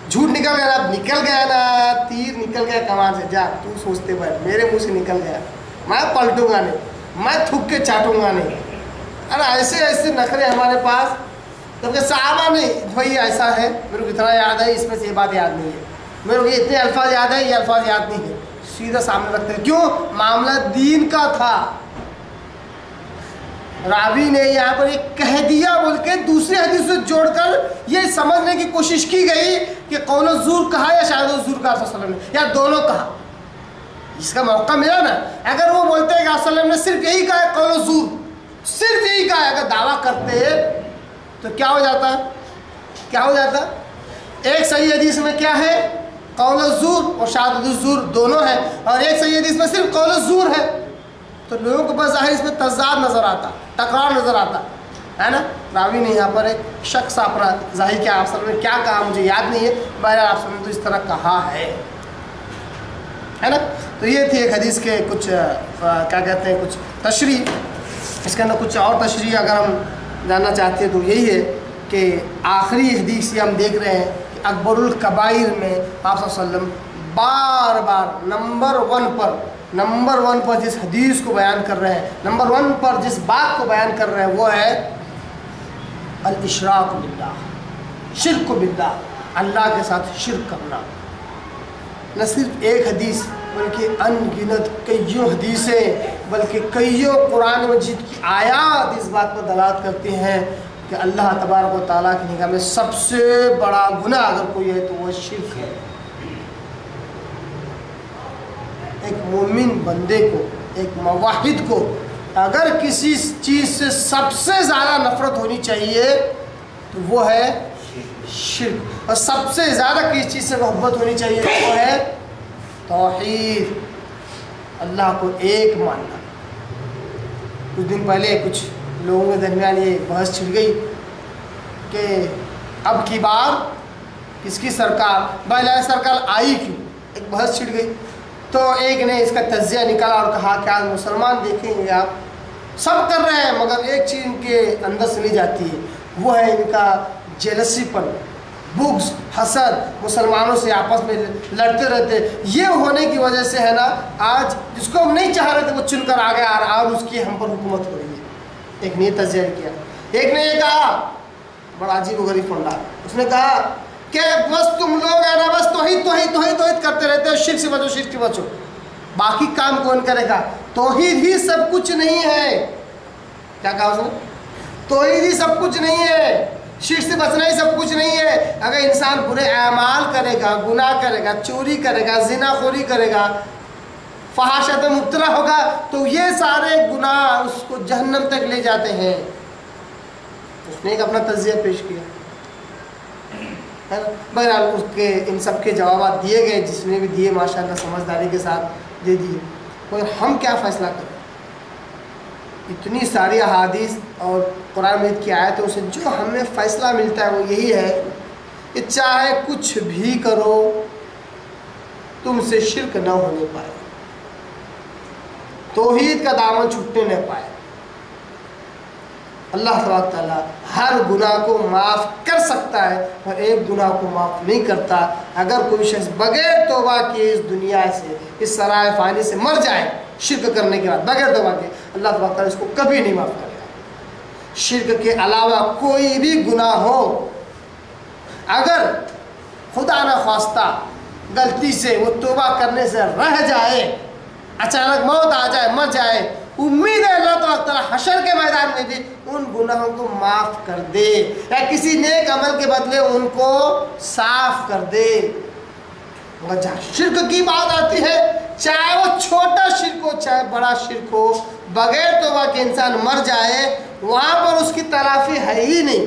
جھوٹ نکل گیا نا، نکل گیا نا، تیر نکل گیا کمان سے، جا تو سوچتے بیٹھ، میرے منہ سے نکل گیا، میں پلٹوں گا نہیں، میں تھک کے چاٹوں گا نہیں. ارے ایسے نخرے ہمارے پاس. جبکہ صحابہ نے بھائی ایسا ہے، میرے کو اتنا یاد ہے، اس میں سے یہ بات یاد نہیں ہے، میرے کو یہ اتنے الفاظ یاد ہے، یہ الفاظ یاد نہیں ہے، سیدھا سامنے رکھتے ہیں. کیوں؟ معاملہ دین کا تھا. راوی نے یہاں پر ایک کہہ دیا بول کے دوسری حدیث سے جوڑ کر یہ سمجھنے کی کوشش کی گئی کہ قول الزور کہا یا شاید الزور کہا صلی اللہ علیہ وسلم نے، یا دونوں کہا. اس کا موقع ملا نا. اگر وہ بولتے ہیں کہ آپ صلی اللہ علیہ وسلم نے صرف یہی کہا ہے قول الزور، صرف یہی کہا ہے، اگر دعویٰ کرتے تو کیا ہو جاتا؟ کیا ہو جاتا؟ ایک صحیح حدیث میں کیا ہے؟ قول الزور اور شہادت الزور دونوں ہیں، اور ایک صحیح حدیث میں صرف قول الزور ہے. تو لوگوں کو بس ظاہر اس میں تضاد نظر آتا، تکرار نظر آتا ہے نا. راوی نے یہاں پر ایک شخص اپنا ظاہر کیا، آپ صلی اللہ علیہ وسلم نے کیا کہا مجھے یاد نہیں ہے، بہرحال آپ صلی اللہ علیہ وسلم نے تو اس طرح کہا ہے نا. تو یہ تھی ایک حدیث کے کچھ کیا کہتے ہیں کچھ تشریح. اس کے اندر کچھ اور تشریح اگر ہم جاننا چاہتے ہیں تو یہی ہے کہ آخری حدیث یہ ہم دیکھ رہے ہیں کہ اکبر الکبائر میں آپ صلی اللہ علیہ وسلم بار بار نمبر ون پر جس حدیث کو بیان کر رہے ہیں، نمبر ون پر جس بات کو بیان کر رہے ہیں وہ ہے الاشراک باللہ، شرک باللہ، اللہ کے ساتھ شرک کرنا. نہ صرف ایک حدیث بلکہ ان گنت کئیوں حدیثیں، بلکہ کئیوں قرآن مجید کی آیات اس بات پر دلالت کرتی ہیں کہ اللہ تبارک و تعالیٰ کی نگاہ میں سب سے بڑا گناہ اگر کوئی ہے تو وہ شرک ہے. ایک مومن بندے کو، ایک موحد کو اگر کسی چیز سے سب سے زیادہ نفرت ہونی چاہیے تو وہ ہے شرک، اور سب سے زیادہ کس چیز سے محبت ہونی چاہیے وہ ہے توحید، اللہ کو ایک ماننا۔ کچھ دن پہلے کچھ لوگوں کے درمیان یہ بحث چھڑ گئی کہ اب کی بار کس کی سرکار، بہلائے سرکار آئی کیوں، ایک بحث چھڑ گئی۔ تو ایک نے اس کا تجزیہ نکالا اور کہا کہ آج مسلمان دیکھیں گے آپ سب کر رہے ہیں مگر ایک چیز ان کے اندر سے نہیں جاتی ہے، وہ ہے ان کا جیلسی پن، بغض، حسد، مسلمانوں سے آپس میں لڑتے رہتے۔ یہ ہونے کی وجہ سے ہے نا آج جس کو ہم نہیں چاہ رہے تھے وہ چن کر آ گیا اور اس کی ہم پر حکومت ہو رہی ہے۔ ایک نے یہ تجزیہ کیا، ایک نے یہ کہا، بڑا عجیب و غریب فنڈا، اس نے کہا کہ بس تم لوگ ہے نا بس توحید کرتے رہتے ہو، شرک سے بچو، شرک سے بچو، باقی کام کون کرے گا؟ توحید ہی سب کچھ نہیں ہے۔ کیا کہا اس نے؟ توحید ہی سب کچھ نہیں ہے، شرک سے بچنا ہی سب کچھ نہیں ہے۔ اگر انسان برے اعمال کرے گا، گناہ کرے گا، چوری کرے گا، زنا خوری کرے گا، فحاشت میں مبتلا ہوگا تو یہ سارے گناہ اس کو جہنم تک لے جاتے ہیں۔ اس نے ایک اپنا تجزیہ پیش کیا، بہرحال اس کے ان سب کے جوابات دیے گئے، جس نے بھی دیے ماشاءاللہ سمجھداری کے ساتھ دے دیے۔ مگر ہم کیا فیصلہ کریں؟ اتنی ساری احادیث اور قرآن مجید کی آیتوں سے جو ہمیں فیصلہ ملتا ہے وہ یہی ہے کہ چاہے کچھ بھی کرو تم سے شرک نہ ہونے پائے، توحید کا دامن چھوٹنے نہ پائے۔ اللہ تبارک تعالیٰ ہر گناہ کو معاف کر سکتا ہے اور ایک گناہ کو معاف نہیں کرتا۔ اگر کوئی شخص بغیر توبہ کیے اس دنیا سے، اس سرائے فانی سے مر جائے شرک کرنے کے بعد بغیر توبہ کے، اللہ تبارک تعالیٰ اس کو کبھی نہیں معاف کرے گا۔ شرک کے علاوہ کوئی بھی گناہ ہو، اگر خدا نہ خواستہ غلطی سے وہ توبہ کرنے سے رہ جائے، اچانک موت آ جائے، مر جائے، امید ہے اللہ تعالیٰ حشر کے میدان میں بھی ان گناہوں کو معاف کر دے یا کسی نیک عمل کے بدلے ان کو صاف کر دے۔ مگر جہاں شرک کی بات آتی ہے، چاہے وہ چھوٹا شرک ہو چاہے بڑا شرک ہو، بغیر توبہ کے انسان مر جائے وہاں پر اس کی تلافی ہے ہی نہیں۔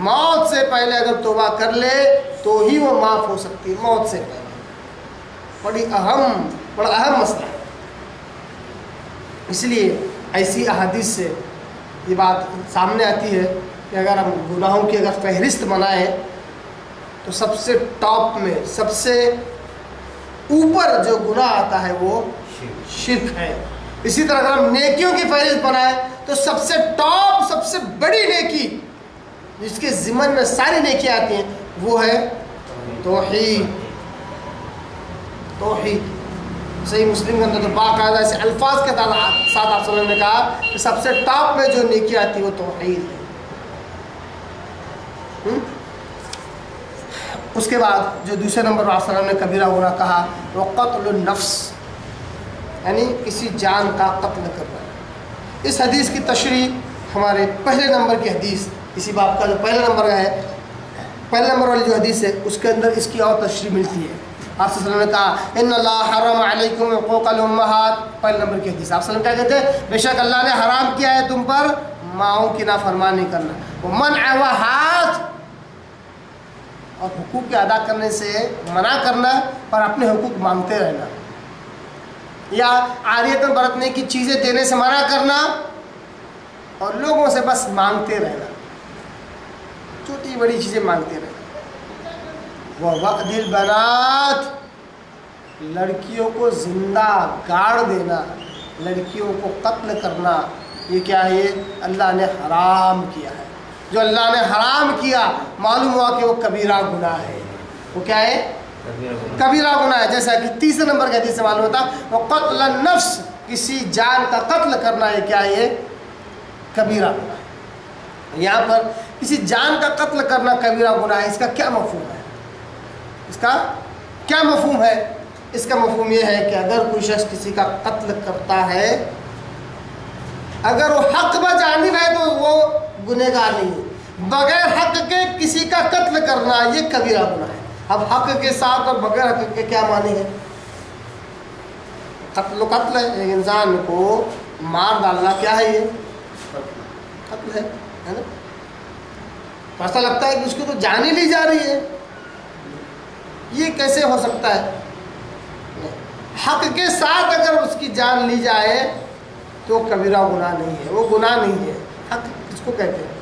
موت سے پہلے اگر توبہ کر لے تو ہی وہ معاف ہو سکتی ہے، موت سے پہلے۔ بڑا اہم مسئلہ ہے۔ اس لیے ایسی احادیث سے یہ بات سامنے آتی ہے کہ اگر ہم گناہوں کی اگر فہرست بنائیں تو سب سے ٹاپ میں، سب سے اوپر جو گناہ آتا ہے وہ شرک ہے۔ اسی طرح اگر ہم نیکیوں کی فہرست بنائیں تو سب سے ٹاپ، سب سے بڑی نیکی جس کے ضمن میں ساری نیکیاں آتی ہیں وہ ہے توحید۔ توحید صحیح مسلم کے اندر تو باقاعدہ ایسے الفاظ کے ساتھ آپ صلی اللہ علیہ وسلم نے کہا کہ سب سے ٹاپ میں جو نیکی آتی ہے وہ توحید ہے۔ اس کے بعد جو دوسرے نمبر پر آپ صلی اللہ علیہ وسلم نے کبیرہ گناہ کہا وہ قتل النفس، یعنی کسی جان کا قتل کرنا۔ اس حدیث کی تشریح ہمارے پہلے نمبر کی حدیث، اسی باب کا جو پہلا نمبر ہے، پہلے نمبر والی جو حدیث ہے اس کے اندر اس کی اور تشریح ملتی ہے۔ آپ صلی اللہ علیہ وسلم نے کہا ان اللہ حرم علیکم حقوق الامہات، پہلے نمبر کی حدیث۔ آپ صلی اللہ علیہ وسلم کیا کہتے ہیں؟ بے شک اللہ نے حرام کیا ہے تم پر ماؤں کی نافرمانی کرنا، ومنع و ہاتھ، اور حقوق کے ادا کرنے سے منع کرنا اور اپنے حقوق مانگتے رہنا، یا عاریتاً برتنے کی چیزیں دینے سے منع کرنا اور لوگوں سے بس مانگتے رہنا، چھوٹی بڑی چیزیں مانگتے رہنا۔ وَوَعْدِ الْبَنَاتِ، لڑکیوں کو زندہ گاڑ دینا، لڑکیوں کو قتل کرنا، یہ کیا ہے؟ اللہ نے حرام کیا ہے۔ جو اللہ نے حرام کیا معلوم ہوا کہ وہ کبیرہ گناہ ہے۔ وہ کیا ہے؟ کبیرہ گناہ ہے۔ جیسا کہ تیسرے نمبر کے حدیث سے معلوم ہوتا وہ قتل النفس، کسی جان کا قتل کرنا، یہ کیا ہے؟ یہ کبیرہ گناہ ہے۔ یہاں پر کسی جان کا قتل کرنا کبیرہ گناہ ہے، اس کا کیا مفہوم ہے؟ اس کا کیا مفہوم ہے؟ اس کا مفہوم یہ ہے کہ اگر کوئی شخص کسی کا قتل کرتا ہے، اگر وہ حق بجانب ہے تو وہ گنہگار نہیں ہے، بغیر حق کے کسی کا قتل کرنا یہ کبیرہ گناہ ہے۔ اب حق کے ساتھ اور بغیر حق کے کیا معنی ہے؟ قتل و قتل ہے، ایک انسان کو مار ڈالنا کیا ہے؟ یہ قتل ہے نا؟ ایسا لگتا ہے کہ اس کی تو جان ہی لی جا رہی ہے، یہ کیسے ہو سکتا ہے؟ حق کے ساتھ اگر اس کی جان لی جائے تو کبیرہ گناہ نہیں ہے، وہ گناہ نہیں ہے۔ حق کس کو کہتے ہیں؟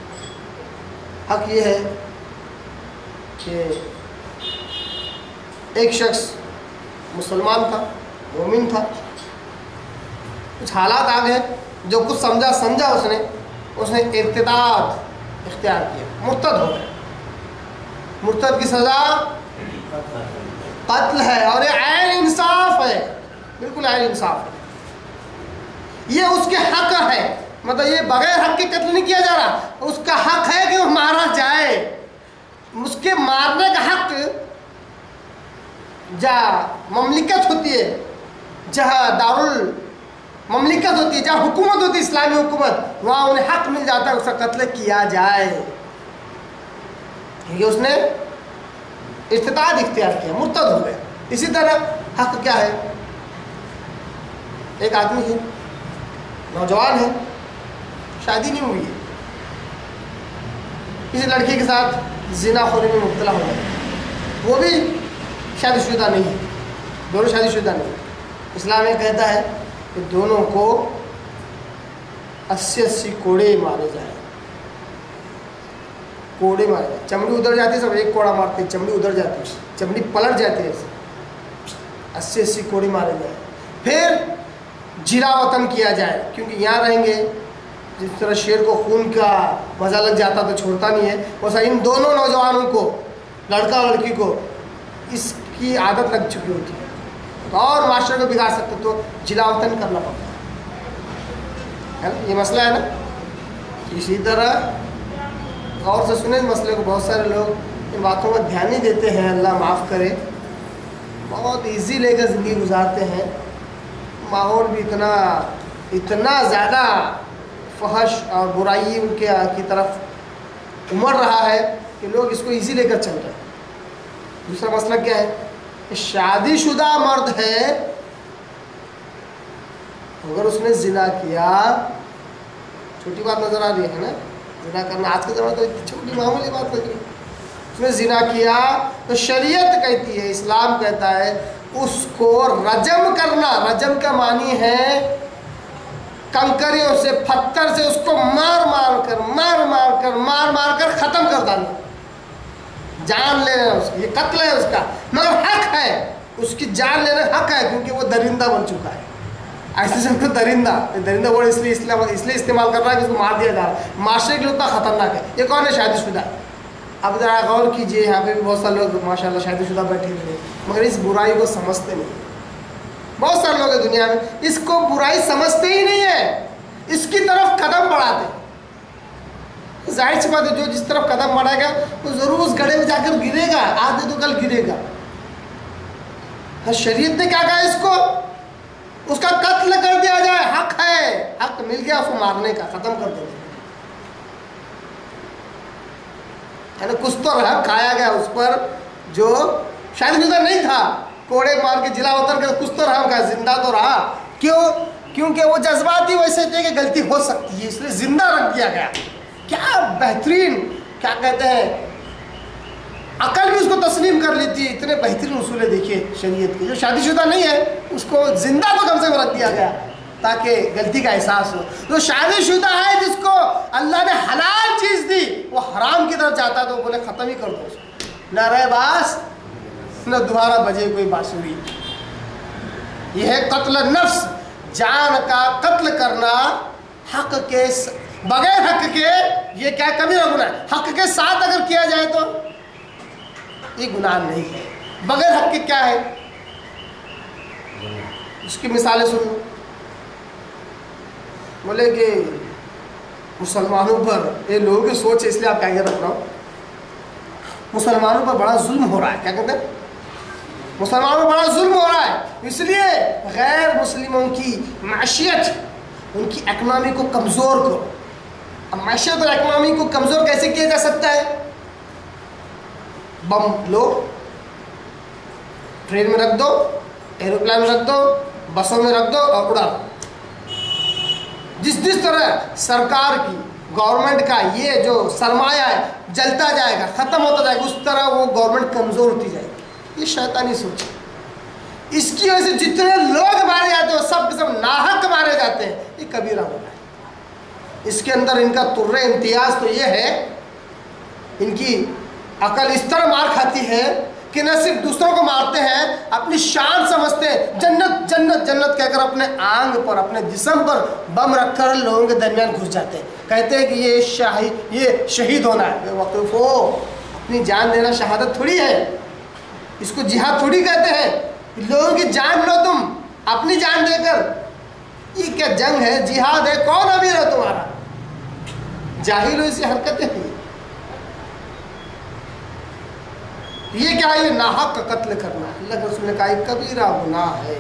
حق یہ ہے کہ ایک شخص مسلمان تھا، مومن تھا، کچھ حالات آ گئے، جو کچھ سمجھا اس نے ارتداد اختیار کیا، مرتد ہو گیا۔ مرتد کی سزا قتل ہے، اور یہ عین انصاف ہے، بالکل عین انصاف ہے۔ یہ اس کے حق ہے، مطلب یہ بغیر حق کے قتل نہیں کیا جا رہا، اس کا حق ہے کہ وہ مارا جائے۔ اس کے مارنے کا حق جہاں مملکت ہوتی ہے، جہاں مملکت ہوتی ہے، جہاں حکومت ہوتی ہے، اسلامی حکومت، وہاں انہیں حق مل جاتا ہے اس کا قتل کیا جائے، کیونکہ اس نے ارتداد اختیار کیا، مرتد ہو گیا۔ اسی طرح حق کیا ہے؟ ایک آدمی ہے، نوجوان ہے، شادی نہیں ہوئی ہے، کسی لڑکی کے ساتھ زنا خوری میں مبتلا ہو گیا، وہ بھی شادی شدہ نہیں ہے، دونوں شادی شدہ نہیں۔ اسلام یہ کہتا ہے کہ دونوں کو 80 کوڑے مارے جائیں، کوڑے مارے جائیں، چمڑی ادھر جاتی ہے، سب ایک کوڑا مارتے، چمڑی ادھر جاتی ہے، چمڑی پلٹ جاتی ہے، 80 کوڑے مارے جائیں۔ پھر جلا وطن کیا جائے، کیونکہ یہاں رہیں گے، جس طرح شیر کو خون کا مزہ لگ جاتا تو چھوڑتا نہیں ہے، ویسا ان دونوں نوجوانوں کو، لڑکا اور لڑکی کو، اس کی عادت لگ چکی ہوتی ہے اور معاشرے کو بگاڑ سکتے، تو جلا وطن کرنا پڑتا ہے نا، یہ مسئلہ ہے نا۔ اسی طرح غور سے سنیں اس مسئلے کو، بہت سارے لوگ ان باتوں پر دھیان نہیں دیتے ہیں، اللہ معاف کرے، بہت ایزی لے کر زندگی گزارتے ہیں، ماحول بھی اتنا زیادہ فحش اور برائی ان کے کی طرف امڑ رہا ہے کہ لوگ اس کو ایزی لے کر چل رہے ہیں۔ دوسرا مسئلہ کیا ہے کہ شادی شدہ مرد ہے، اگر اس نے زنا کیا، چھوٹی بات نظر آ رہی ہے نا، زنا کرنا آج کے زمانے تو چھوٹی معمولی بات لگ رہی ہے، اس نے زنا کیا تو شریعت کہتی ہے، اسلام کہتا ہے اس کو رجم کرنا۔ رجم کا معنی ہے کنکریوں سے، پتھر سے اس کو مار مار کر ختم کر ڈالنا، جان لینا اس کی، یہ قتل ہے اس کا، مگر حق ہے، اس کی جان لینا حق ہے، کیونکہ وہ درندہ بن چکا ہے۔ ایسے سے کو درندہ ورڈ اس لیے استعمال کر رہا ہے کہ اس کو مار دیا جا رہا ہے، معاشرے کے لیے اتنا خطرناک ہے۔ یہ کون ہے؟ شادی شدہ۔ اب ذرا غور کیجئے، یہاں پہ بھی بہت سارے لوگ ماشاءاللہ شادی شدہ بیٹھے ہوئے، مگر اس برائی کو سمجھتے نہیں۔ بہت سارے لوگ ہیں دنیا میں اس کو برائی سمجھتے ہی نہیں ہے، اس کی طرف قدم بڑھاتے ہیں۔ ظاہر سی بات ہے، جو جس طرف قدم بڑھائے گا وہ ضرور اس گڑھے میں جا کر گرے گا، آج تو کل گرے گا۔ شریعت نے کیا کہا اس کو؟ اس کا قتل کر دیا جائے، حق ہے، حق مل گیا اس کو مارنے کا، ختم کر دیں گے، کچھ تو رحم کھایا گیا اس پر جو شاید شدہ نہیں تھا، کوڑے مار کے جلا اتر کے کچھ تو رحم کھایا، زندہ تو رہا۔ کیوں؟ کیونکہ وہ جذبات ہی ویسے تھے کہ غلطی ہو سکتی ہے، اس لیے زندہ رکھ دیا گیا۔ کیا بہترین، کیا کہتے ہیں، عقل بھی اس کو تسلیم کر لیتی ہے، اتنے بہترین اصول ہے دیکھیے شریعت کے۔ جو شادی شدہ نہیں ہے اس کو زندہ تو کم سے کم رکھ دیا گیا تاکہ غلطی کا احساس ہو۔ جو شادی شدہ ہے، جس کو اللہ نے حلال چیز دی، وہ حرام کی طرف جاتا ہے تو بولے ختم ہی کر دو اس کو، نہ رہے باس نہ دوبارہ بجے کوئی بانسری۔ یہ ہے قتل نفس، جان کا قتل کرنا، حق کے بغیر حق کے، یہ کیا کبیرہ گناہ ہے۔ حق کے ساتھ اگر کیا جائے تو یہ گناہ نہیں ہے، بغیر حق کے کیا ہے؟ اس کی مثالیں سنو۔ بولے کہ مسلمانوں پر، یہ لوگوں کی سوچ ہے اس لیے آپ کہہ رکھ رہا ہوں، مسلمانوں پر بڑا ظلم ہو رہا ہے۔ کیا کہتے ہیں؟ مسلمانوں پر بڑا ظلم ہو رہا ہے، اس لیے غیر مسلموں کی معیشت، ان کی اکنامی کو کمزور کرو۔ اب معیشت اور اکنامی کو کمزور کیسے کیا جا سکتا ہے؟ بم لو، ٹرین میں رکھ دو، ایروپلین میں رکھ دو، بسوں میں رکھ دو اور اڑا دو۔ جس طرح سرکار کی، گورنمنٹ کا یہ جو سرمایہ ہے جلتا جائے گا، ختم ہوتا جائے گا، اس طرح وہ گورنمنٹ کمزور ہوتی جائے گی۔ یہ شیطانی سوچ ہے، اس کی وجہ سے جتنے لوگ مارے جاتے ہیں وہ سب کے سب ناحق مارے جاتے ہیں، یہ کبیرہ گناہ ہے۔ اس کے اندر ان کا طر امتیاز تو یہ ہے، ان کی عقل اس طرح مار کھاتی ہے کہ نہ صرف دوسروں کو مارتے ہیں، اپنی شان سمجھتے ہیں، جنت جنت جنت کہہ کر اپنے آنگ پر اپنے جسم پر بم رکھ کر لوگوں کے درمیان گھس جاتے ہیں، کہتے ہیں کہ یہ شہید ہونا ہے۔ بے وقوف ہو، اپنی جان دینا شہادت تھوڑی ہے، اس کو جہاد تھوڑی کہتے ہیں۔ لوگوں کی جان لو تم اپنی جان دے کر، یہ کیا جنگ ہے، جہاد ہے؟ کون امیر ہے تمہارا؟ جاہل ہو، ایسی حرکتیں ہیں۔ یہ کیا ہے؟ یہ ناحق کا قتل کرنا ہے۔ اللہ کے رسول نے کہا یہ کبیرہ گناہ ہے،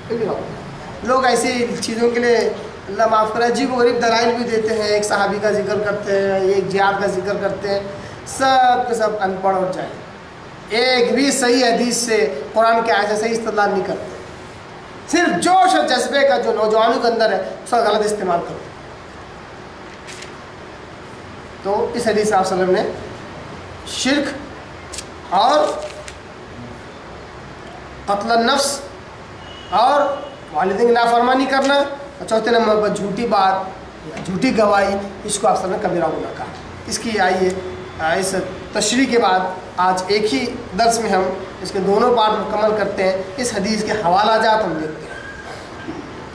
کبیرہ گناہ۔ لوگ ایسی چیزوں کے لیے اللہ معاف کرے عجیب و غریب دلائل بھی دیتے ہیں، ایک صحابی کا ذکر کرتے ہیں، ایک جہاد کا ذکر کرتے ہیں، سب کے سب ان پڑھ ہو جائے، ایک بھی صحیح حدیث سے قرآن کے آیت سے صحیح استدلال نہیں کرتے، صرف جوش اور جذبے کا جو نوجوانوں کے اندر ہے اس کا غلط استعمال کرتے۔ تو اس حدیث صلی اللہ علیہ وسلم نے شرک اور قتل النفس اور والدین کی نافرمانی کرنا، اور چوتھے نمبر پر جھوٹی بات، جھوٹی گواہی، اس کو آپ نے کبیرہ گناہ کہا۔ اس کی آئیے اس تشریح کے بعد آج ایک ہی درس میں ہم اس کے دونوں پارٹ مکمل کرتے ہیں۔ اس حدیث کے حوالہ جات ہم دیکھتے ہیں،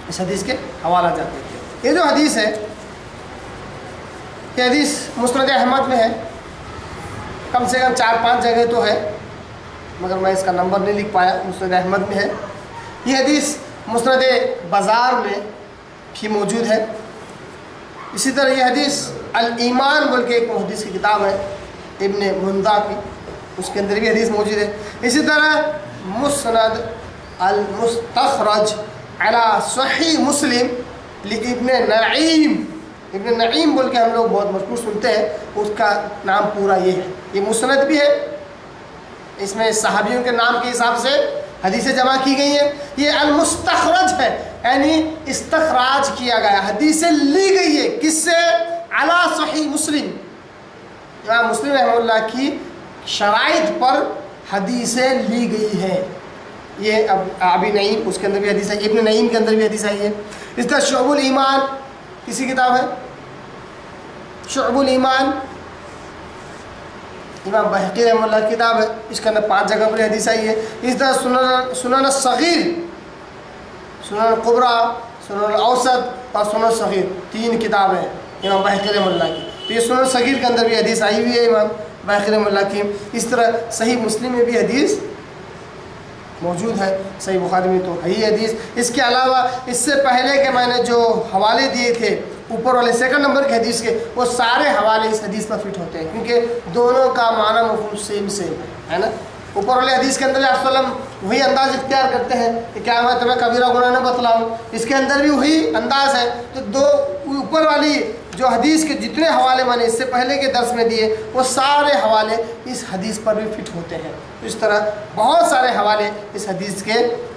اس حدیث کے حوالہ جات دیکھتے ہیں۔ یہ جو حدیث ہے، یہ حدیث مسند احمد میں ہے، کم سے کم 4-5 جگہ تو ہے، مگر میں اس کا نمبر نہیں لکھ پایا، مسند احمد میں ہے۔ یہ حدیث مسند بازار میں بھی موجود ہے۔ اسی طرح یہ حدیث الایمان بول کے ایک حدیث کی کتاب ہے ابن مندا کی، اس کے اندر بھی حدیث موجود ہے۔ اسی طرح مسند المستخرج علی صحیح مسلم لابن نعیم، ابن نعیم بول کے ہم لوگ بہت مشہور سنتے ہیں، اس کا نام پورا یہ ہے۔ یہ مسند بھی ہے، اس میں صحابیوں کے نام کے حساب سے حدیثیں جمع کی گئی ہیں۔ یہ المستخرج ہے، یعنی استخراج کیا گیا، حدیثیں لی گئی ہے کس سے؟ علی صحیح مسلم، امام مسلم رحمہ اللہ کی شرائط پر حدیثیں لی گئی ہیں۔ یہ ابی نعیم، اس کے اندر بھی حدیث ہے، ابن نعیم کے اندر بھی حدیث آئی ہے۔ اس طرح شعب الایمان کسی کتاب ہے، شعب الایمان امام بہقی رحمہ اللہ کی کتاب ہے، اس کے اندر 5 جگہ پر حدیث آئی ہے۔ اس طرح سنن الصغیر، سنن الکبریٰ، سنن الاوسط اور سنن الصغیر، 3 کتابیں امام بہقی رحمہ اللہ کی۔ تو یہ سنن الصغیر کے اندر بھی حدیث آئی ہوئی ہے امام بہقی رحمہ اللہ کی۔ اس طرح صحیح مسلم میں بھی حدیث موجود ہے، صحیح بخاری میں تو ہے ہی حدیث۔ اس کے علاوہ اس سے پہلے کہ میں نے جو حوالے دیے تھے اوپر والے 2 نمبر کے حدیث کے، وہ سارے حوالے اس حدیث پر فٹ ہوتے ہیں، کیونکہ دونوں کا معنی مفہوم سیم ہے نا۔ اوپر والے حدیث کے اندر آپ وسلم وہی انداز اختیار کرتے ہیں کہ کیا میں تمہیں کبیرہ گناہ نہ بتلاؤں، اس کے اندر بھی وہی انداز ہے۔ تو دو اوپر والی جو حدیث کے جتنے حوالے میں نے اس سے پہلے کے درس میں دیے، وہ سارے حوالے اس حدیث پر بھی فٹ ہوتے ہیں۔ اس طرح بہت سارے حوالے اس حدیث کے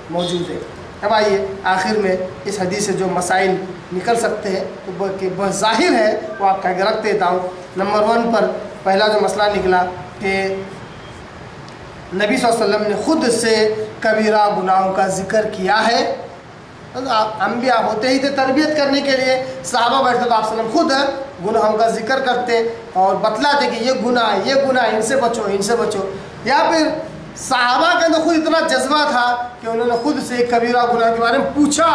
موجود ہیں۔ اب آئیے آخر میں اس حدیث سے جو مسائل نکل سکتے ہیں کہ بہت ظاہر ہے وہ آپ کا رکھ دیتا ہوں۔ نمبر 1 پر پہلا جو مسئلہ نکلا کہ نبی صلی اللہ علیہ وسلم نے خود سے کبیرہ گناہوں کا ذکر کیا ہے۔ انبیاء ہوتے ہی تھے تربیت کرنے کے لیے، صحابہ بیٹھتے تو آپ صلی اللہ علیہ وسلم خود گناہوں کا ذکر کرتے اور بتلاتے کہ یہ گناہ ہے، یہ گناہ ہے، ان سے بچو، ان سے بچو۔ یا پھر صحابہ کے اندر خود اتنا جذبہ تھا کہ انہوں نے خود سے کبیرہ گناہ کے بارے میں پوچھا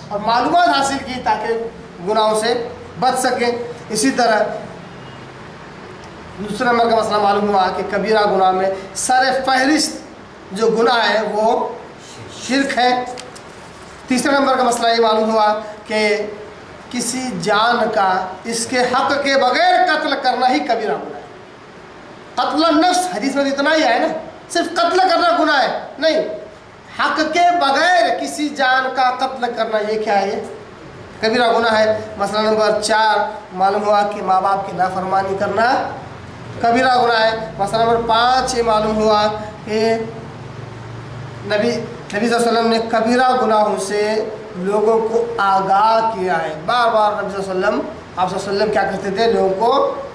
اور معلومات حاصل کی تاکہ گناہوں سے بچ سکیں۔ اسی طرح دوسرے نمبر کا مسئلہ معلوم ہوا کہ کبیرہ گناہ میں سر فہرست جو گناہ ہے وہ شرک ہے۔ تیسرے نمبر کا مسئلہ یہ معلوم ہوا کہ کسی جان کا اس کے حق کے بغیر قتل کرنا ہی کبیرہ گناہ ہے۔ قتل النفس حدیث میں اتنا ہی ہے نا، صرف قتل کرنا گناہ ہے نہیں، حق کے بغیر کسی جان کا قتل کرنا یہ کیا ہے؟ کبیرہ گناہ ہے۔ مسئلہ نمبر 4 معلوم ہوا کہ ماں باپ کی نافرمانی کرنا کبیرہ گناہ ہے۔ مسئلہ نمبر 5 یہ معلوم ہوا کہ نبی صلی اللہ علیہ وسلم نے کبیرہ گناہوں سے لوگوں کو آگاہ کیا ہے۔ بار بار نبی صلی اللہ علیہ وسلم کیا کرتے تھے؟ لوگوں کو